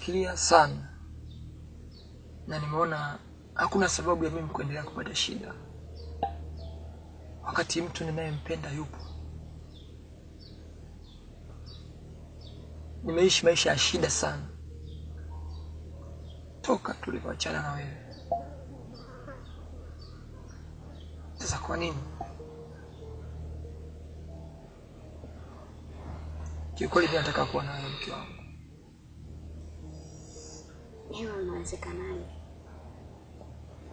nimefikiria sana na nimeona hakuna sababu ya mimi kuendelea kupata shida wakati mtu ninayempenda yupo. Nimeishi maisha ya shida sana toka tulipoachana na wewe. Sasa kwa nini? Kiukweli nataka kuwa na wewe mke wangu. Hiyo inawezekanaje?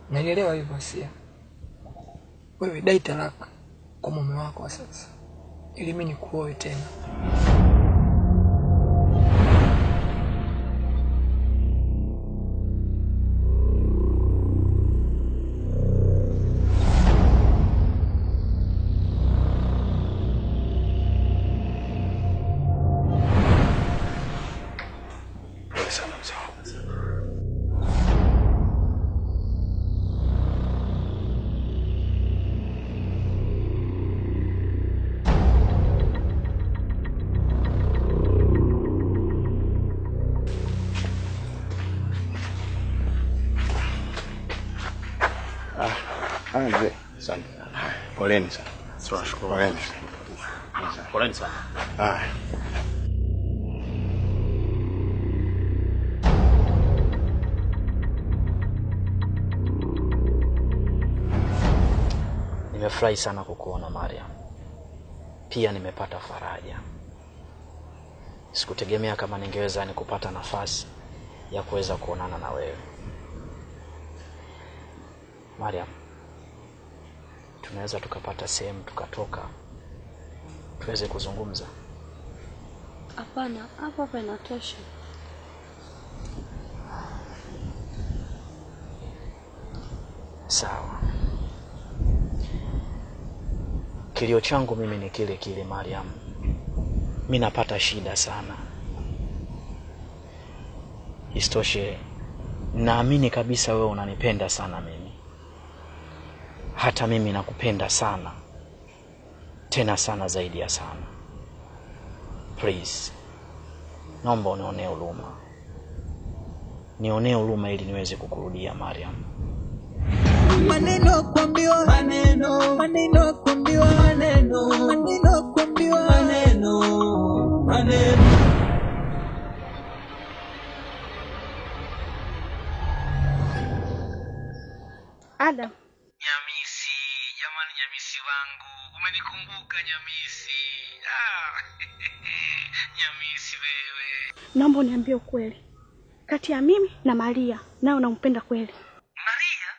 Naelewa hivyo Asia. Wewe dai talaka kwa mume wako wa sasa ili mimi nikuoe tena. Sana. Poleni sana. Tunashukuru. Poleni. Poleni sana. Nimefurahi sana kukuona Mariam. Pia nimepata faraja. Sikutegemea kama ningeweza nikupata nafasi ya kuweza kuonana na wewe. Mariam, tunaweza tukapata sehemu tukatoka tuweze kuzungumza? Hapana, hapa inatosha. Sawa. Kilio changu mimi ni kile kile Mariam. Mimi napata shida sana. Isitoshe, naamini kabisa wewe unanipenda sana mimi. Hata mimi nakupenda sana. Tena sana zaidi ya sana. Please. Naomba unionee huruma. Nionee huruma ili niweze kukurudia Mariam. Maneno kuambiwa maneno, maneno kuambiwa maneno, maneno kuambiwa maneno, maneno. Adam. Nyamisi, jamani Nyamisi wangu, umenikumbuka Nyamisi. Nyamisi wewe. Naomba uniambie ukweli. Kati ya mimi na Maria, nawe unampenda kweli? Maria?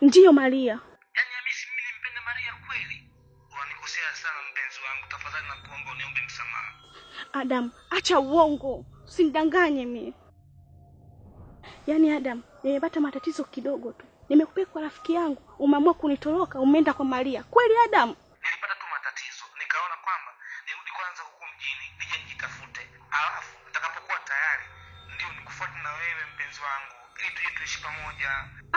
Ndiyo Maria. Yaani Nyamisi mimi nimpenda Maria kweli? Unanikosea sana mpenzi wangu, tafadhali nakuomba uniombe msamaha. Adam, acha uongo. Usinidanganye mimi. Yaani Adam, nimepata matatizo kidogo tu. Nimekupea kwa rafiki yangu, umeamua kunitoroka, umeenda kwa Maria. Kweli Adam? Nilipata tu matatizo, nikaona kwamba nirudi kwanza huko mjini, nije nijitafute. Alafu nitakapokuwa tayari ndio nikufuate na wewe mpenzi wangu, ili tuje tuishi pamoja.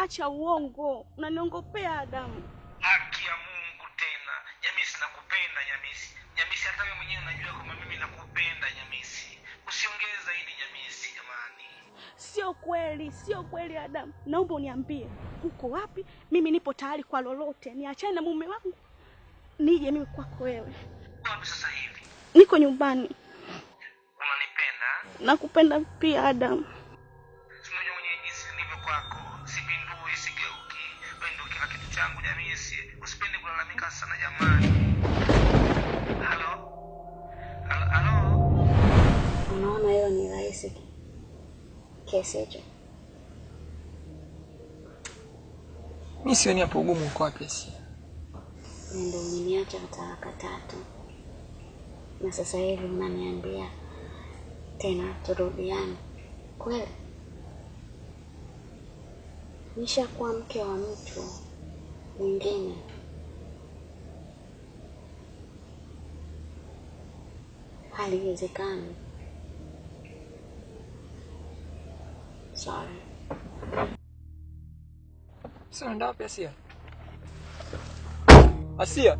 Acha uongo, unaniongopea Adam. Haki ya Mungu tena. Nyamisi nakupenda Nyamisi. Nyamisi hata wewe mwenyewe unajua kwamba mimi nakupenda Nyamisi. Usiongee zaidi Nyamisi jamani. Sio kweli Adam. Naomba uniambie, uko wapi? Mimi nipo tayari kwa lolote. Niachane na mume wangu. Nije mimi kwako wewe. Wapi sasa hivi? Niko nyumbani. Unanipenda? Nakupenda pia Adam. Unajua mwenyewe jinsi nilivyo kwako. Sipindui, sigeuki. Wewe ndio kila kitu changu Nyamisi. Usipende kulalamika sana jamani. Halo? Unaona hiyo ni rahisi kiasi hicho? Mimi sioni hapo ugumu kwa pesa. Ndio umeniacha talaka 3. Na sasa hivi unaniambia tena turudiane. Kweli? Nishakuwa mke wa mtu mwingine. Haliwezekani. Sorry. Sasa ndio wapi Asia? Asia.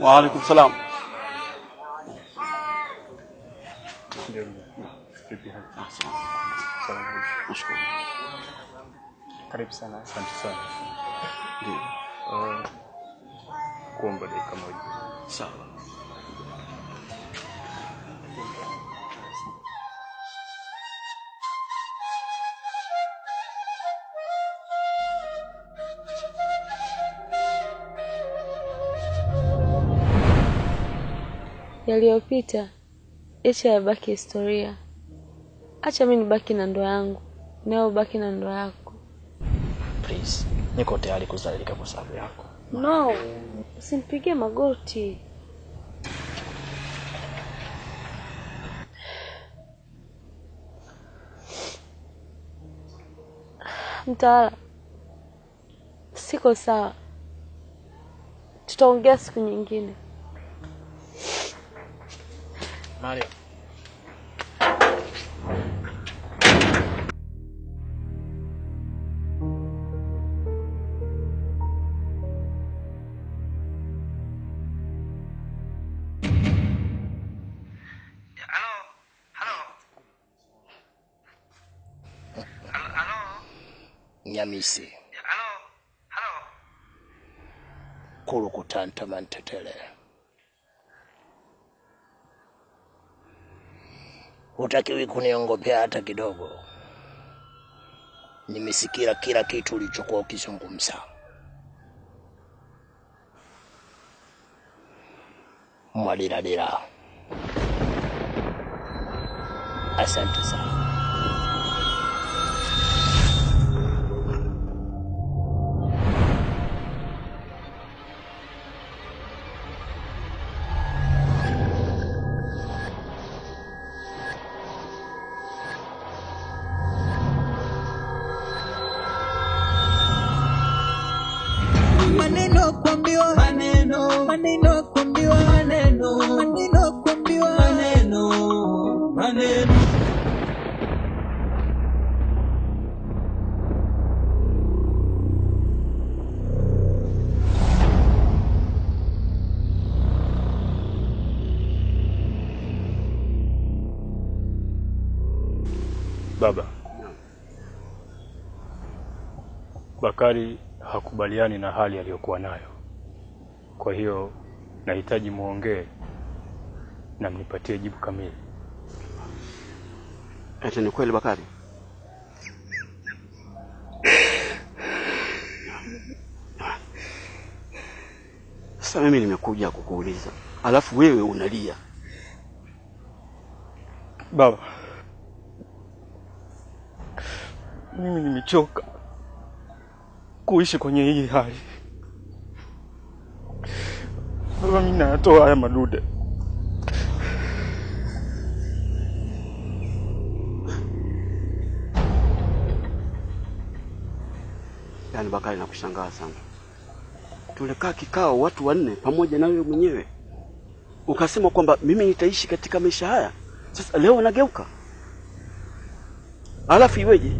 Wa alaikum salam. Karibu sana. Asante sana. Ndio. Kuomba dakika moja. Sawa. Yaliyopita acha yabaki historia. Acha mimi nibaki na ndoa yangu, nawe ubaki na ndoa yako. Please, niko tayari kuzalilika kwa sababu yako. No, usinipigie magoti. Mtawala, siko sawa. Tutaongea siku nyingine. Maria. Nyamisi. Halo. Kulukutanta mantetele. Hutakiwi kuniongopea hata kidogo. Nimesikia kila kitu ulichokuwa ukizungumza. Mwaliradira. Asante sana. Maneno kuambiwa maneno, maneno kuambiwa maneno, maneno kuambiwa maneno, maneno. Baba, Bakari hakubaliani na hali aliyokuwa nayo. Kwa hiyo nahitaji muongee na mnipatie jibu kamili. Eti ni kweli Bakari? Sasa mimi nimekuja kukuuliza, alafu wewe unalia. Baba, mimi nimechoka kuishi kwenye hii hali. Baba, mimi natoa haya madude. Yaani Bakari, nakushangaa sana. Tulikaa kikao watu wanne pamoja na wewe mwenyewe. Ukasema kwamba mimi nitaishi katika maisha haya. Sasa leo unageuka. Alafu iweje?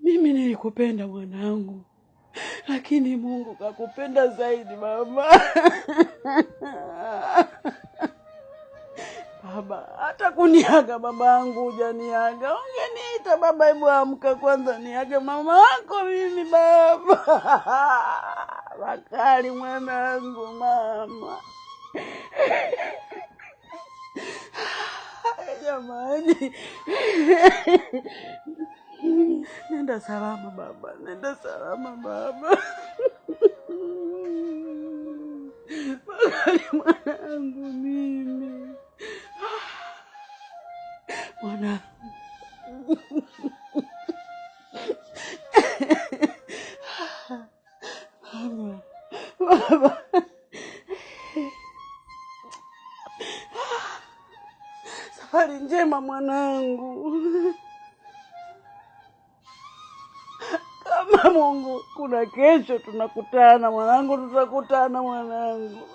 Mimi nilikupenda mwanangu, lakini Mungu kakupenda zaidi mama. Baba, hata kuniaga babangu hujaniaga. Ungeniita baba, hebu amka kwanza niage mama wako mimi baba. Bakari mwanangu mama. Jamani. Nenda salama baba, nenda salama baba. Bakari mwanangu mimi. Mwanangu. Baba. Safari njema mwanangu. Kama Mungu kuna kesho tunakutana mwanangu, tutakutana mwanangu.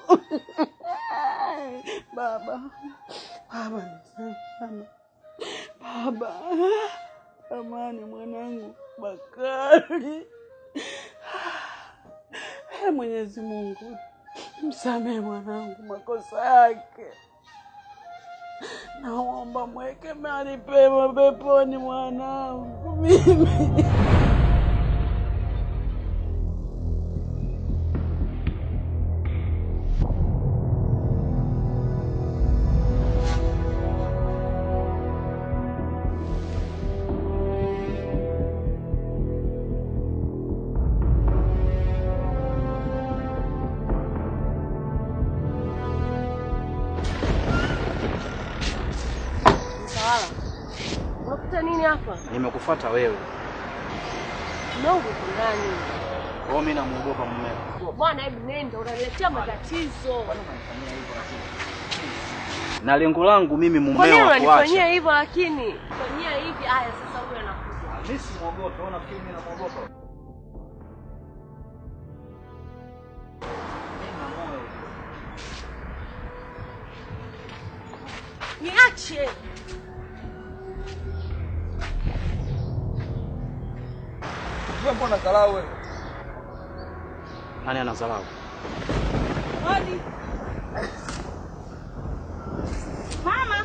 Baba. Baba nisema. Baba. Amani mwanangu Bakari. Mwenyezi Mungu, msamehe mwanangu makosa yake. Naomba mweke mahali pema peponi mwanangu mimi. Unakuta nini hapa? Nimekufuata wewe. Mungu ndani. Kwa mimi namuogopa mumeo. Bwana hebu nenda unaniletea matatizo. Na lengo langu mimi mumeo akuache. Kwa nini unanifanyia hivyo lakini? Fanyia hivi haya sasa huyu anakuja. Mimi simuogopa, unafikiri mimi namuogopa? Niache. Wewe mbona dharau wewe? Nani anadharau? Hodi. Mama.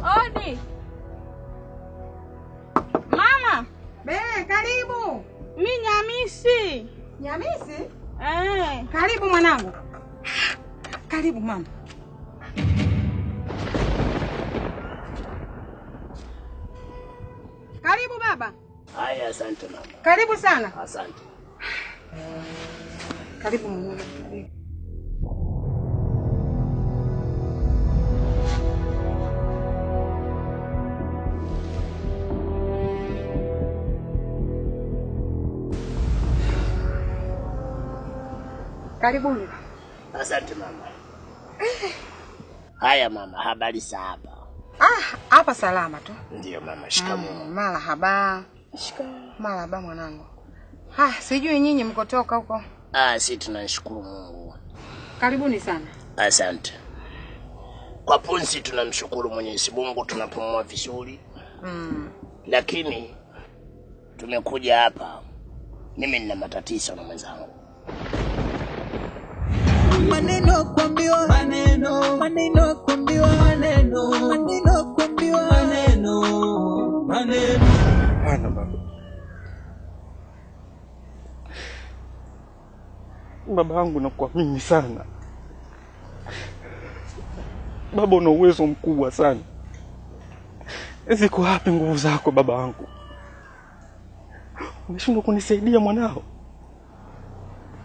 Hodi. Mama. Karibu. Mimi Nyamisi. Nyamisi? Eh. Karibu mwanangu. Karibu mama. Karibu baba. Haya, asante mama. Karibu sana. Asante. Karibu mwanangu. Karibuni. Asante mama. Haya mama, habari za hapa? Hapa salama tu. Ndio mama, shikamoo. Marhaba. Shikamoo. Marhaba mwanangu. Sijui nyinyi mkotoka huko. Sisi tunashukuru Mungu. Karibuni sana. Asante. Kwa punsi tunamshukuru Mwenyezi Mungu, tunapumua vizuri. Lakini tumekuja hapa, mimi nina matatizo na mwenzangu. Maneno kuambiwa maneno, maneno kuambiwa maneno, maneno kuambiwa maneno, maneno. Hapana baba. Baba yangu nakuamini sana. Baba una uwezo mkubwa sana. Ziko wapi nguvu zako baba yangu? Umeshindwa kunisaidia mwanao.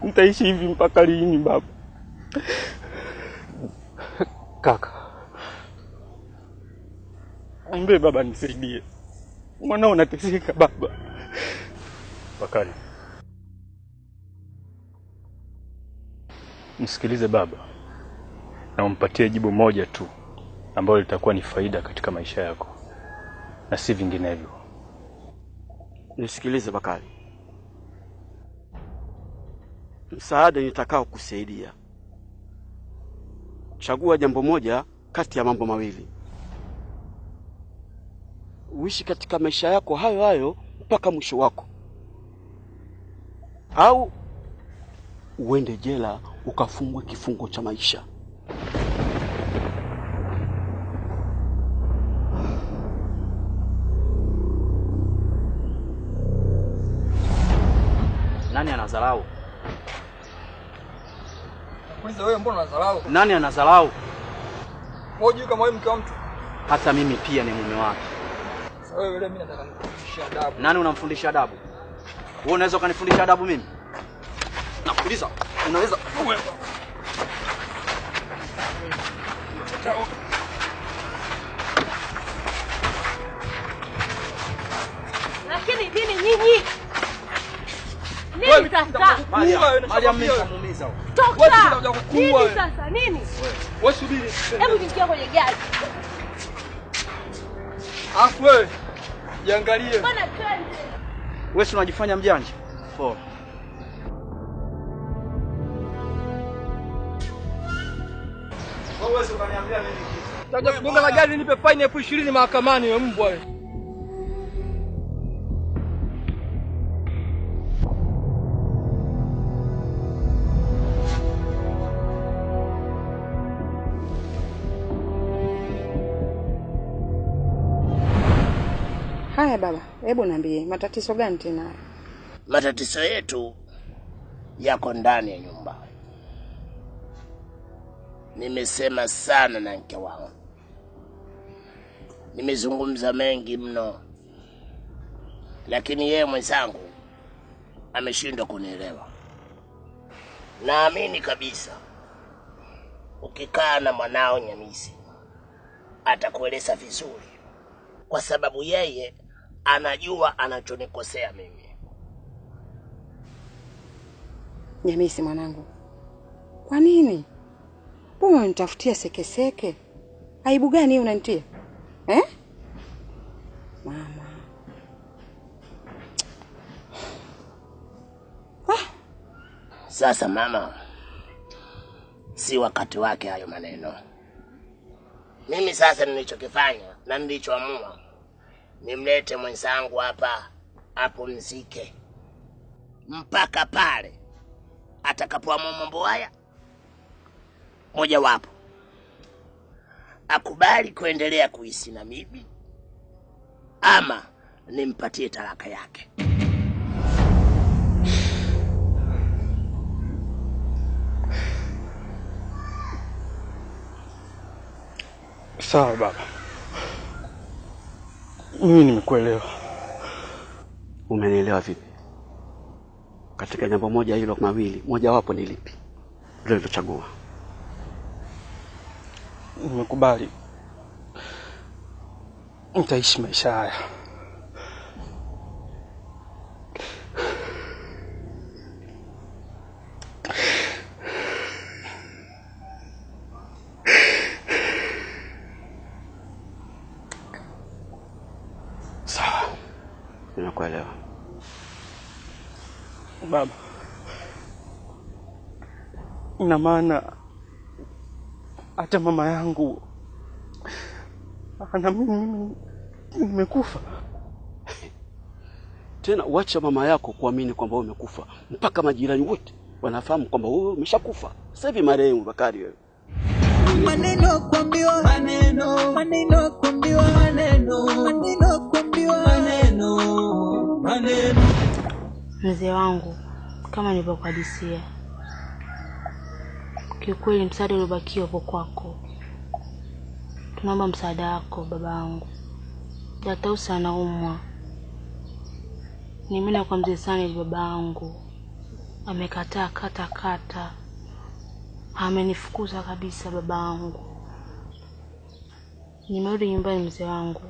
Nitaishi hivi mpaka lini baba? Kaka. Ambe baba nisaidie. Mwanao nateseka baba. Bakari. Msikilize baba. Na umpatie jibu moja tu ambalo litakuwa ni faida katika maisha yako na si vinginevyo. Nisikilize Bakari. Msaada nitakao kusaidia. Chagua jambo moja kati ya mambo mawili. Uishi katika maisha yako hayo hayo mpaka mwisho wako. Au uende jela ukafungwe kifungo cha maisha. Nani anadharau? Kwanza wewe mbona unadharau? Nani anadharau? Wewe kama wewe mke wa mtu. Hata mimi pia ni mume wake. Sasa wewe mimi nataka nikufundishe adabu. Nani unamfundisha adabu? Wewe unaweza kanifundisha adabu mimi? Nakuuliza, unaweza wewe? Lakini nini nyinyi? Nini sasa? Maria mmemuumiza. Toka. Nini sasa? Nini? Wewe subiri. Hebu niingia kwenye gari. Afu wewe jiangalie. Bana twende. Wewe si unajifanya mjanja? Poa. Wewe unaniambia nini kitu? Taja kugonga na gari nipe fine elfu 20 mahakamani wewe mbwa wewe. Haya baba, hebu niambie matatizo gani tena? Matatizo yetu yako ndani ya nyumba. Nimesema sana na mke wangu. Nimezungumza mengi mno. Lakini yeye mwenzangu ameshindwa kunielewa. Naamini kabisa ukikaa na mwanao Nyamisi atakueleza vizuri, kwa sababu yeye anajua anachonikosea mimi. Nyamisi mwanangu, kwa nini? Mbona unanitafutia sekeseke? Aibu gani hiyo unanitia? Mama. Sasa mama, si wakati wake hayo maneno. Mimi sasa nilichokifanya na nilichoamua, nimlete mwenzangu hapa apumzike mpaka pale atakapoamua mambo haya moja wapo, akubali kuendelea kuishi na mimi ama nimpatie talaka yake. Sawa baba. Mimi nimekuelewa. Umenielewa vipi? Katika jambo moja hilo mawili, moja wapo ni lipi? Ndio nilochagua. Nimekubali. Nitaishi maisha haya. Sawa. Nimekuelewa. Baba. Ina maana hata mama yangu ana mimi nimekufa. Tena wacha mama yako kuamini kwamba wewe umekufa. Mpaka majirani wote wanafahamu kwamba wewe umeshakufa. Sasa hivi marehemu Bakari wewe. Maneno kuambiwa, maneno kuambiwa, maneno kuambiwa, maneno. Mzee wangu, kama nilivyokuhadisia, kiukweli msaada uliobakia upo kwako. Tunaomba msaada wako babangu. Datausa anaumwa. Nimeenda kwa mzee sana ili babangu amekataa kata. Amenifukuza kabisa babangu. Nimerudi nyumbani mzee wangu.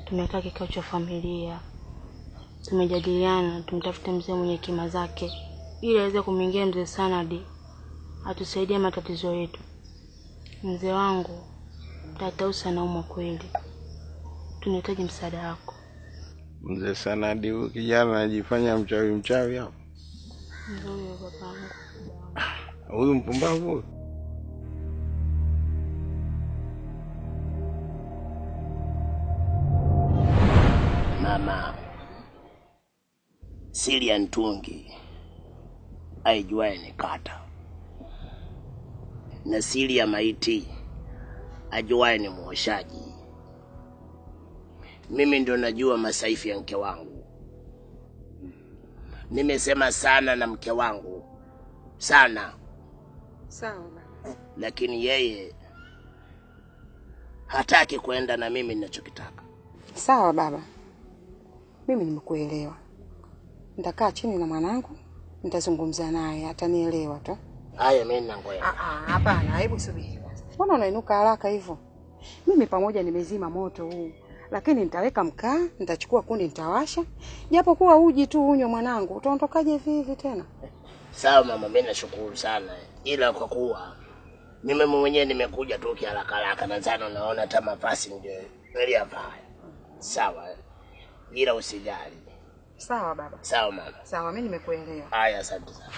Tumekaa kikao cha familia. Tumejadiliana tumtafute mzee mwenye hekima zake ili aweze kumwingia mzee Sanadi atusaidie matatizo yetu. Mzee wangu, Datausa anaumwa kweli. Tunahitaji msaada wako. Mzee Sanadi huyu kijana anajifanya mchawi hapo. Ndio babangu. Huyu mpumbavu. Mama, siri ya Ntungi aijuaye ni kata, na siri ya maiti ajuaye ni mwoshaji. Mimi ndio najua masaifu ya mke wangu. Nimesema sana na mke wangu sana. Sawa. Lakini yeye hataki kwenda na mimi ninachokitaka. Sawa baba. Mimi nimekuelewa. Nitakaa chini na mwanangu, nitazungumza naye, atanielewa tu. Haya mimi nangoja. Hapana, hebu subiri. Mbona unainuka haraka hivyo? Mimi pamoja nimezima moto huu, lakini nitaweka mkaa, nitachukua kuni nitawasha. Japo kuwa uji tu unywe mwanangu, utaondokaje hivi tena? Sawa mama, mimi nashukuru sana. Ila kwa kuwa mimi mwenyewe nimekuja tu kiharaka na zana naona hata mafasi ndio niliyavaa. Sawa. Ila usijali. Sawa baba. Sawa mama. Sawa, mimi nimekuelewa. Haya, asante sana.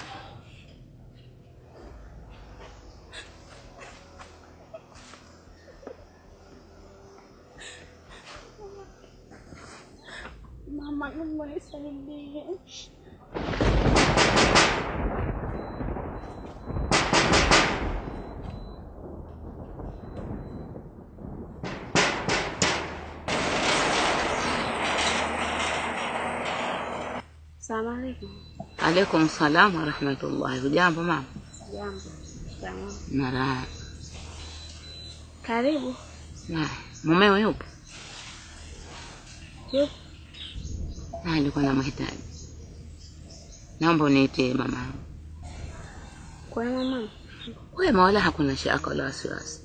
Mama, Mungu nisaidie. Asalamu alaykum. Alaykum salaam wa rahmatullahi. Hujambo mama? Jambo. Jambo. Mara. Karibu. Na mumeo yupo? Yupo. Nilikuwa na mahitaji. Naomba uniite mama. Kwa mama? Wema wala hakuna shaka wala wasiwasi.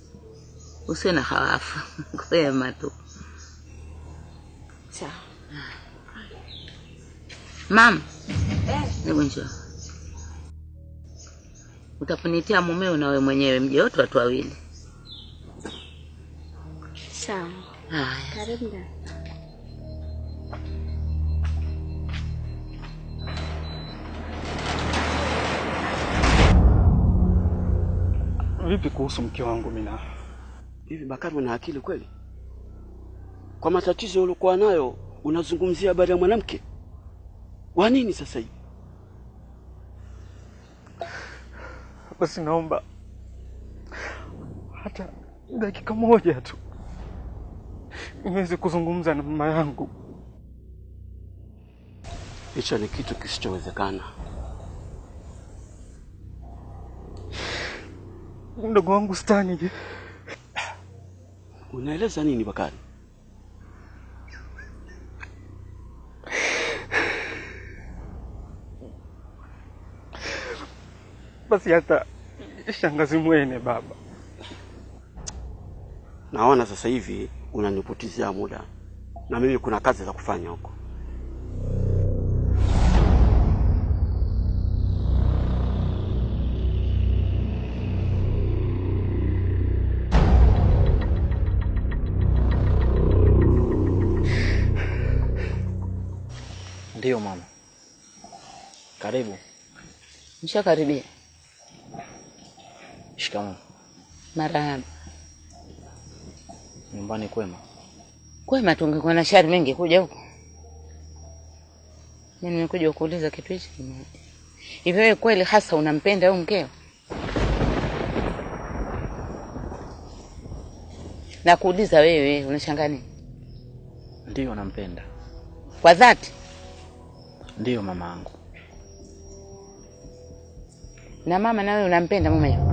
Usiwe na hawafu. Kwema tu. Sawa. Mama. Hebu njoo. Utaponitia mumeo na wewe mwenyewe mje wote watu wawili. Sawa. Haya. Karibu ndani. Vipi kuhusu mke wangu Mina? Hivi Bakari una akili kweli? Kwa matatizo uliokuwa nayo unazungumzia habari ya mwanamke? Wa nini sasa hivi? Basi naomba hata dakika moja tu niweze kuzungumza na mama yangu. Hicho ni kitu kisichowezekana. Mdogo wangu Stani je? Unaeleza nini Bakari? Basi hata shangazi Mwene baba. Naona sasa hivi unanipotezea muda. Na mimi kuna kazi za kufanya huko. Ndio mama. Karibu. Nishakaribia. Shikamoo. Marahaba. Nyumbani kwema? Kwema, tungekuwa na shari mengi kuja huko. Mimi nimekuja kuuliza kitu hichi kimoja. Hivi wewe kweli hasa unampenda huyo mkeo? Na kuuliza wewe unashangaa nini? Ndio nampenda. Kwa dhati? Ndio mama yangu. Na mama na wewe unampenda mumeo?